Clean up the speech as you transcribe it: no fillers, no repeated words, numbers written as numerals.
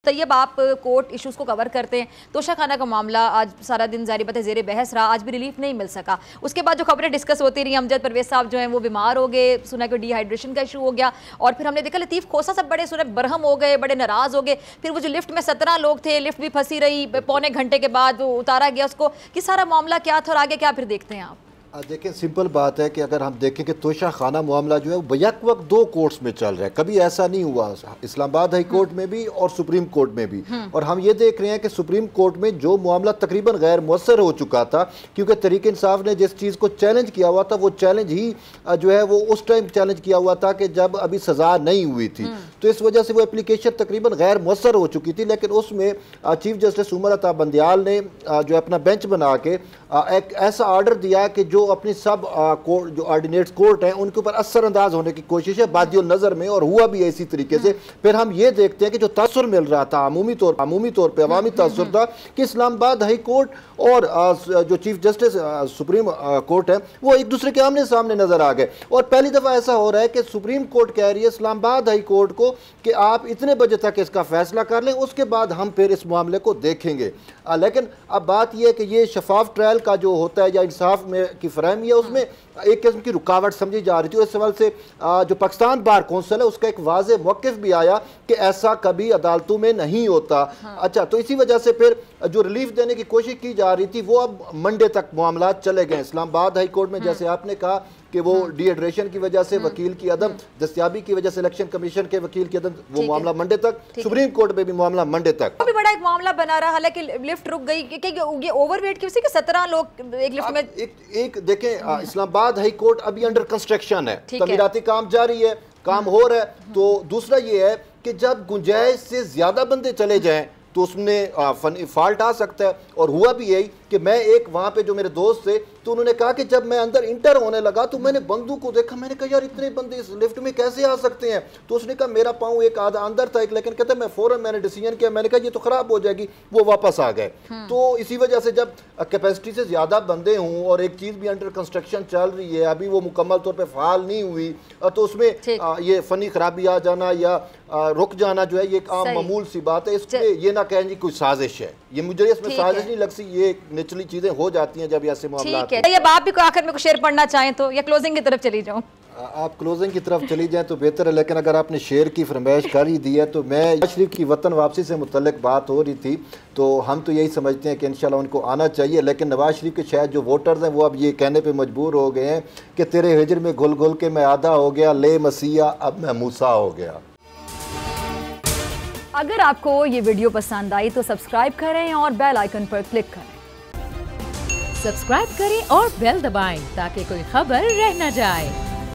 तैयब आप court issues को cover करते हैं, तोशा खाना का मामला आज सारा दिन ज़ाहिर बात है ज़ेरे बहस रहा, आज भी रिलीफ नहीं मिल सका। उसके बाद जो खबरें डिस्कस होती रही, अमजद परवेज साहब जो हैं वो बीमार हो गए, सुना कि डिहाइड्रेशन का इशू हो गया, और फिर हमने देखा लतीफ़ खोसा सब बड़े सुना बरहम हो गए, बड़े नाराज़ हो गए। फिर वो जो लिफ्ट में 17 लोग थे, लिफ्ट भी फंसी रही, पौने घंटे के बाद वो उतारा गया उसको, कि सारा मामला क्या था और आगे क्या फिर देखते हैं आप? देखें, सिंपल बात है कि अगर हम देखें कि तोशा खाना मामला जो है वो बैक वक्त 2 कोर्ट्स में चल रहा है, कभी ऐसा नहीं हुआ, इस्लामाबाद हाई कोर्ट में भी और सुप्रीम कोर्ट में भी। और हम ये देख रहे हैं कि सुप्रीम कोर्ट में जो मामला तकरीबन गैर मुअस्सर हो चुका था, क्योंकि तहरीक इंसाफ ने जिस चीज़ को चैलेंज किया हुआ था वो चैलेंज ही जो है वो उस टाइम चैलेंज किया हुआ था कि जब अभी सज़ा नहीं हुई थी, तो इस वजह से वो एप्लीकेशन तकरीबन गैर मुअस्सर हो चुकी थी। लेकिन उसमें चीफ जस्टिस उमर अता बंदियाल ने जो अपना बेंच बना के एक ऐसा आर्डर दिया कि जो अपनी सब कोर्ट जो ऑर्डिनेट्स कोर्ट हैं उनके ऊपर असरअंदाज होने की कोशिश है बादियों नज़र में, और हुआ भी इसी तरीके से। फिर हम ये देखते हैं कि जो तासुर मिल रहा था अमूमी तौर पर अवामी तासुर था कि इस्लामाबाद हाई कोर्ट और जो चीफ जस्टिस सुप्रीम कोर्ट है वो एक दूसरे के आमने सामने नजर आ गए। और पहली दफ़ा ऐसा हो रहा है कि सुप्रीम कोर्ट कह रही है इस्लामाबाद हाई कोर्ट को कि आप इतने बजे तक इसका फैसला कर लें, उसके बाद हम फिर इस मामले को देखेंगे। लेकिन अब बात यह है कि ये शफाफ ट्रायल का जो होता है या इंसाफ में की फरहमी है उसमें एक किस्म की रुकावट समझी जा रही थी। इस सवाल से जो पाकिस्तान बार कौंसिल है उसका एक वाज़े मौक़िफ़ भी आया कि ऐसा कभी अदालतों में नहीं होता। अच्छा, तो इसी वजह से फिर जो रिलीफ देने की कोशिश की जा रही थी वो अब मंडे तक मामला चले गए। इस्लामाबाद हाई कोर्ट में जैसे आपने कहा कि वो डिहाइड्रेशन की वजह से वकील की अदम दस्तियाबी की वजह से इलेक्शन कमीशन के वकील की अदम वो मामला मंडे तक, सुप्रीम कोर्ट में भी मामला मंडे तक। भी बड़ा एक मामला बना रहा, हालांकि लिफ्ट रुक गई कि ये ओवरवेट की वजह से 17 लोग एक लिफ्ट में। एक देखें, इस्लामाबाद हाई कोर्ट अभी अंडर कंस्ट्रक्शन है, तमीराती काम जारी है, काम हो रहा है। तो दूसरा ये है कि जब गुंजाइश से ज्यादा बंदे चले जाएं तो उसमें फॉल्ट आ सकता है। और हुआ भी यही कि मैं एक वहाँ पे जो मेरे दोस्त थे तो उन्होंने कहा कि जब मैं अंदर इंटर होने लगा तो मैंने बंदों को देखा, मैंने कहा यार इतने बंदे इस लिफ्ट में कैसे आ सकते हैं। तो उसने कहा मेरा पाँव एक आधा अंदर था, लेकिन कहते मैं फौरन मैंने डिसीजन किया, मैंने कहा ये तो खराब हो जाएगी, वो वापस आ गए। तो इसी वजह से जब कैपेसिटी से ज़्यादा बंदे हों और एक चीज़ भी अंडर कंस्ट्रक्शन चल रही है, अभी वो मुकम्मल तौर पर फ़ाल नहीं हुई, तो उसमें ये फ़नी खराबी आ जाना या रुक जाना जो है ये एक आम मामूल सी बात है। इसमें ये ना कहें जी कोई साजिश है, ये मुझे इसमें साजिश नहीं लगती, ये नेचुरली चीजें हो जाती हैं जब ऐसे मामला। ठीक है, आप भी आखिर में कुछ शेयर पढ़ना चाहें तो या क्लोजिंग की तरफ चली जाऊं? आप क्लोजिंग की तरफ चली जाएं तो बेहतर है, लेकिन अगर आपने शेयर की फरमाइश कर ही दी है तो मैं नवाज शरीफ की वतन वापसी से मुतल्लिक बात हो रही थी, तो हम तो यही समझते हैं कि इंशाल्लाह उनको आना चाहिए। लेकिन नवाज शरीफ के शायद जो वोटर्स हैं वो अब ये कहने पे मजबूर हो गए हैं कि तेरे हिजर में घुल घुल के मैं आधा हो गया, ले मसीहा अब मैं मूसा हो गया। अगर आपको ये वीडियो पसंद आई तो सब्सक्राइब करें और बेल आइकन पर क्लिक करें। सब्सक्राइब करें और बेल दबाएं ताकि कोई खबर रह न जाए।